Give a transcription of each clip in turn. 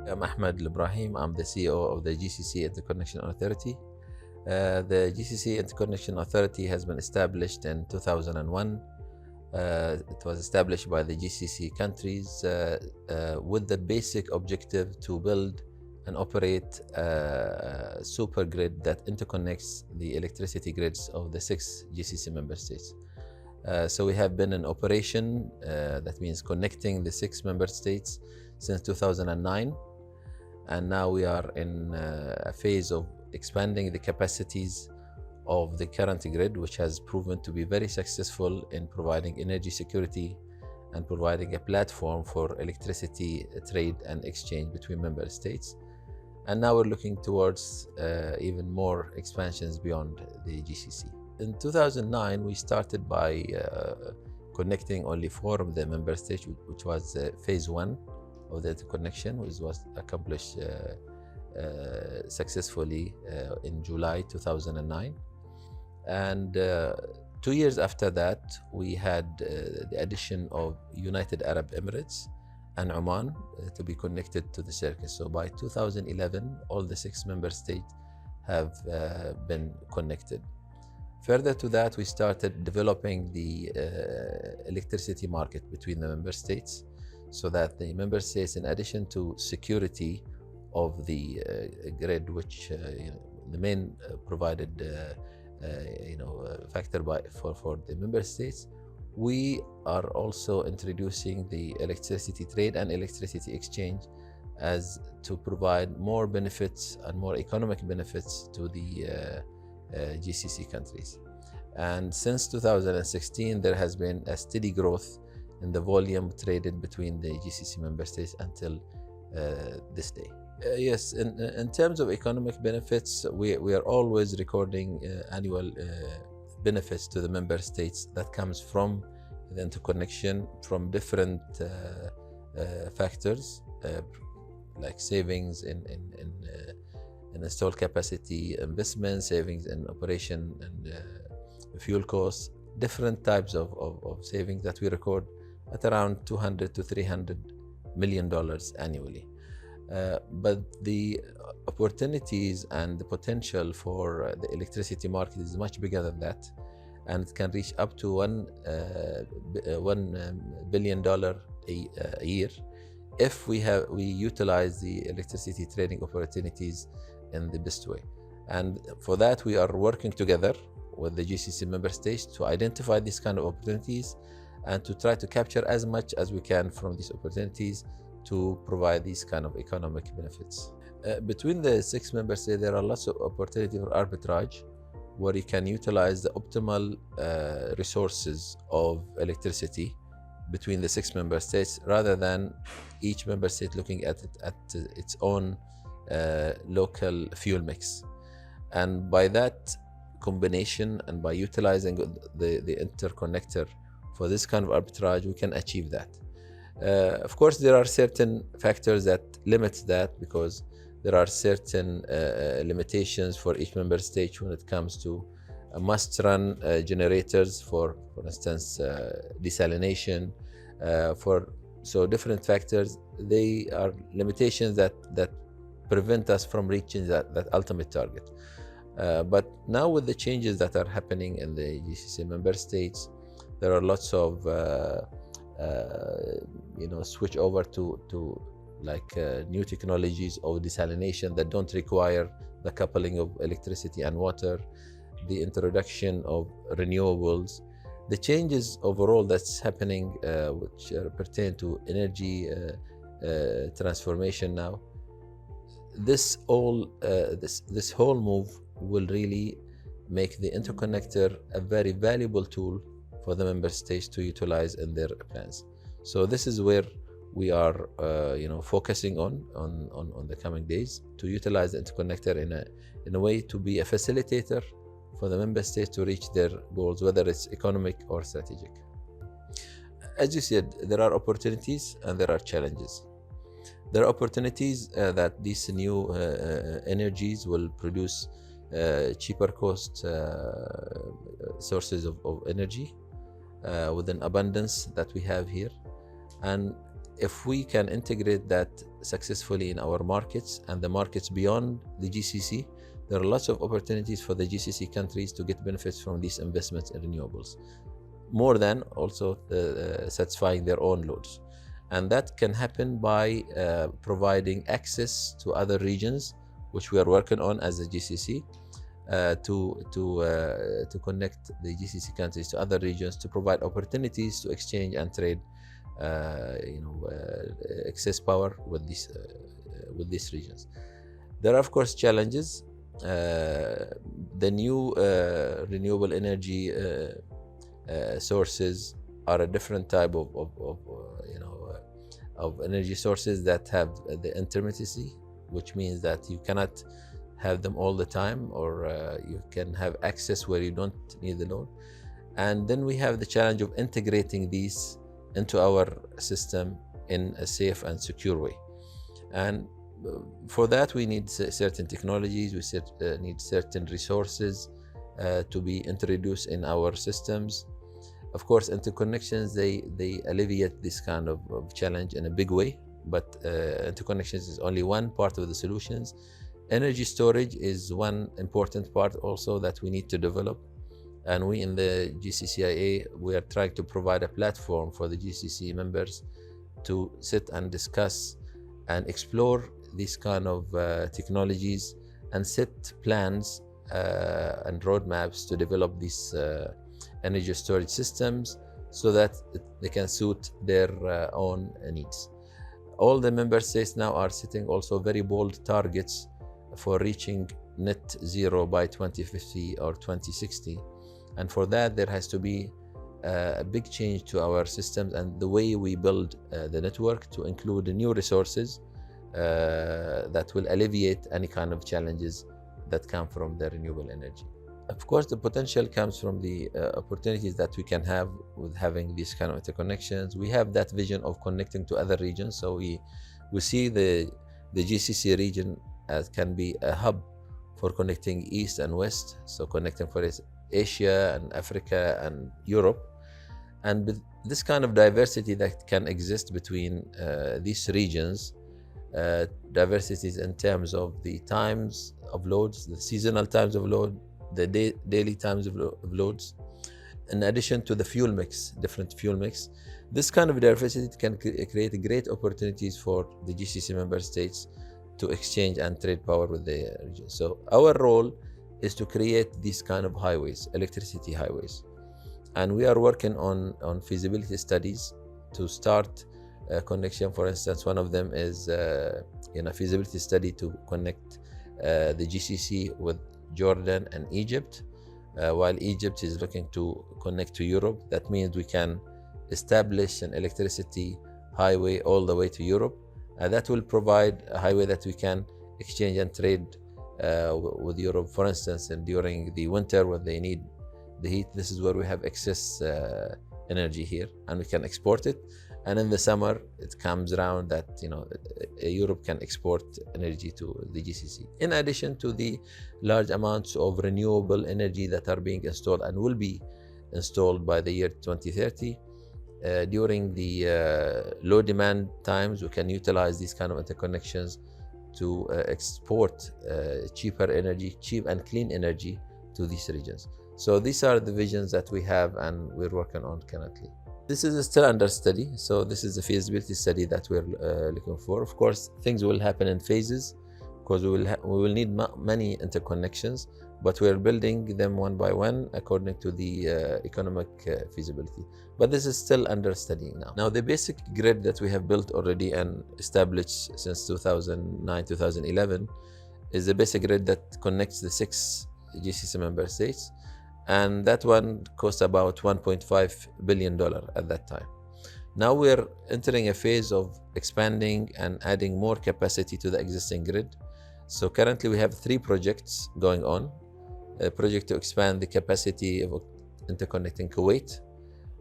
I'm Ahmad Al-Ebrahim. I'm the CEO of the GCC Interconnection Authority. The GCC Interconnection Authority has been established in 2001. It was established by the GCC countries with the basic objective to build and operate a SuperGrid that interconnects the electricity grids of the 6 GCC member states. So we have been in operation, that means connecting the 6 member states since 2009. And now we are in a phase of expanding the capacities of the current grid, which has proven to be very successful in providing energy security and providing a platform for electricity trade and exchange between member states. And now we're looking towards even more expansions beyond the GCC. In 2009, we started by connecting only 4 of the member states, which was phase 1 of the interconnection, which was accomplished successfully in July 2009. And 2 years after that, we had the addition of United Arab Emirates and Oman to be connected to the circuit. So by 2011, all the 6 member states have been connected. Further to that, we started developing the electricity market between the member states, so that the member states, in addition to security of the grid, which the main provided factor for the member states, we are also introducing the electricity trade and electricity exchange as to provide more benefits and more economic benefits to the GCC countries. And since 2016, there has been a steady growth in the volume traded between the GCC member states until this day. Yes, in terms of economic benefits, we are always recording annual benefits to the member states that comes from the interconnection from different factors, like savings in installed capacity investment, savings in operation and fuel costs, different types of savings that we record at around $200 to $300 million annually. But the opportunities and the potential for the electricity market is much bigger than that, and it can reach up to $1 billion a year if we utilize the electricity trading opportunities in the best way. And for that, we are working together with the GCC member states to identify these kind of opportunities and to try to capture as much as we can from these opportunities to provide these kind of economic benefits. Between the 6 member states, there are lots of opportunity for arbitrage, where you can utilize the optimal resources of electricity between the 6 member states, rather than each member state looking at it at its own local fuel mix. And by that combination, and by utilizing the interconnector for this kind of arbitrage, we can achieve that. Of course, there are certain factors that limit that, because there are certain limitations for each member state when it comes to must-run generators, for instance, desalination. So different factors, they are limitations that prevent us from reaching that ultimate target. But now, with the changes that are happening in the GCC member states, there are lots of switch over to new technologies of desalination that don't require the coupling of electricity and water, the introduction of renewables, the changes overall that's happening, which pertain to energy transformation now. This whole move will really make the interconnector a very valuable tool for the member states to utilize in their plans. So this is where we are focusing on the coming days, to utilize the interconnector in a way to be a facilitator for the member states to reach their goals, whether it's economic or strategic. As you said, there are opportunities and there are challenges. There are opportunities that these new energies will produce cheaper cost sources of energy with an abundance that we have here. And if we can integrate that successfully in our markets and the markets beyond the GCC, there are lots of opportunities for the GCC countries to get benefits from these investments in renewables, more than also satisfying their own loads. And that can happen by providing access to other regions, which we are working on as a GCC, to connect the GCC countries to other regions, to provide opportunities to exchange and trade excess power with these regions. There are of course challenges. The new renewable energy sources are a different type of energy sources that have the intermittency, which means that you cannot have them all the time, or you can have access where you don't need the load. And then we have the challenge of integrating these into our system in a safe and secure way. And for that, we need certain technologies, we need certain resources to be introduced in our systems. Of course, interconnections, they alleviate this kind of challenge in a big way, but interconnections is only one part of the solutions. Energy storage is one important part also that we need to develop. And we in the GCCIA, we are trying to provide a platform for the GCC members to sit and discuss and explore these kind of technologies and set plans and roadmaps to develop these energy storage systems so that they can suit their own needs. All the member states now are setting also very bold targets for reaching net zero by 2050 or 2060. And for that, there has to be a big change to our systems and the way we build the network to include new resources that will alleviate any kind of challenges that come from the renewable energy. Of course, the potential comes from the opportunities that we can have with having these kind of interconnections. We have that vision of connecting to other regions. So we see the GCC region as can be a hub for connecting East and West. So connecting for Asia and Africa and Europe. And with this kind of diversity that can exist between these regions, diversities in terms of the times of loads, the seasonal times of load, the daily times of loads, in addition to the fuel mix, different fuel mix. This kind of diversity can create great opportunities for the GCC member states to exchange and trade power with the region. So our role is to create these kind of highways, electricity highways. And we are working on feasibility studies to start a connection. For instance, one of them is a feasibility study to connect the GCC with Jordan and Egypt, while Egypt is looking to connect to Europe. That means we can establish an electricity highway all the way to Europe. That will provide a highway that we can exchange and trade with Europe, for instance, and during the winter when they need the heat. This is where we have excess energy here and we can export it. And in the summer, it comes around that Europe can export energy to the GCC. In addition to the large amounts of renewable energy that are being installed and will be installed by the year 2030, during the low demand times, we can utilize these kind of interconnections to export cheap and clean energy to these regions. So these are the visions that we have and we're working on currently. This is still under study. So this is a feasibility study that we're looking for. Of course, things will happen in phases because we will need many interconnections, but we're building them one by one according to the economic feasibility. But this is still under study now. Now, the basic grid that we have built already and established since 2009, 2011 is the basic grid that connects the 6 GCC member states. And that one cost about $1.5 billion at that time. Now we're entering a phase of expanding and adding more capacity to the existing grid. So currently we have 3 projects going on. A project to expand the capacity of interconnecting Kuwait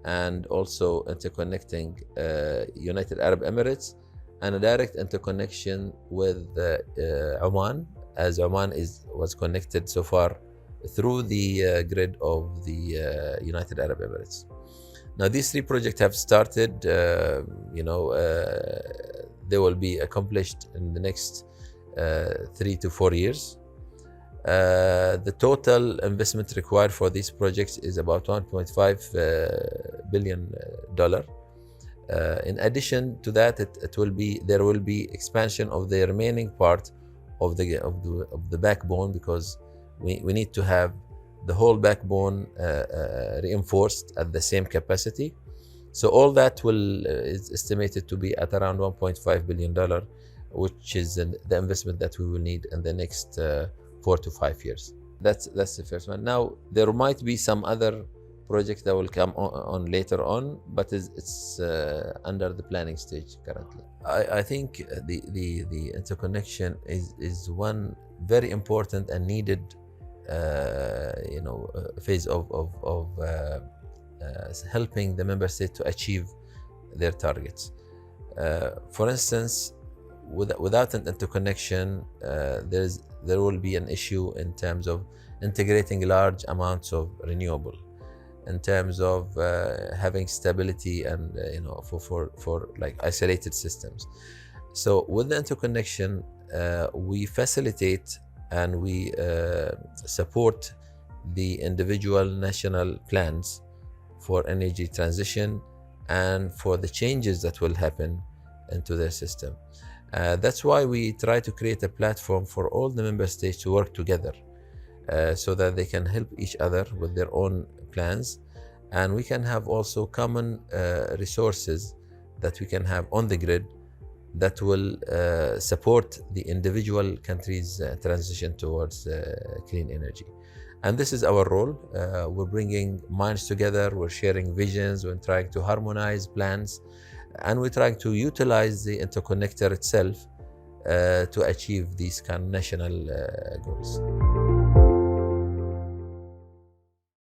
and also interconnecting United Arab Emirates, and a direct interconnection with Oman, as Oman was connected so far through the grid of the United Arab Emirates. Now these 3 projects have started, they will be accomplished in the next 3 to 4 years. The total investment required for these projects is about $1.5 billion. In addition to that, there will be expansion of the remaining part of the backbone, because we need to have the whole backbone reinforced at the same capacity. So all that is estimated to be at around $1.5 billion, which is the investment that we will need in the next 4 to 5 years. That's the first one. Now, there might be some other projects that will come on later on, but it's under the planning stage currently. I think the interconnection is one very important and needed phase of helping the member state to achieve their targets. For instance, without an interconnection, there will be an issue in terms of integrating large amounts of renewable, in terms of having stability and for like isolated systems. So with the interconnection, we facilitate and we support the individual national plans for energy transition and for the changes that will happen into their system. That's why we try to create a platform for all the member states to work together so that they can help each other with their own plans. And we can have also common resources that we can have on the grid that will support the individual countries' transition towards clean energy. And this is our role. We're bringing minds together, we're sharing visions, we're trying to harmonize plans, and we're trying to utilize the interconnector itself to achieve these kind of national goals.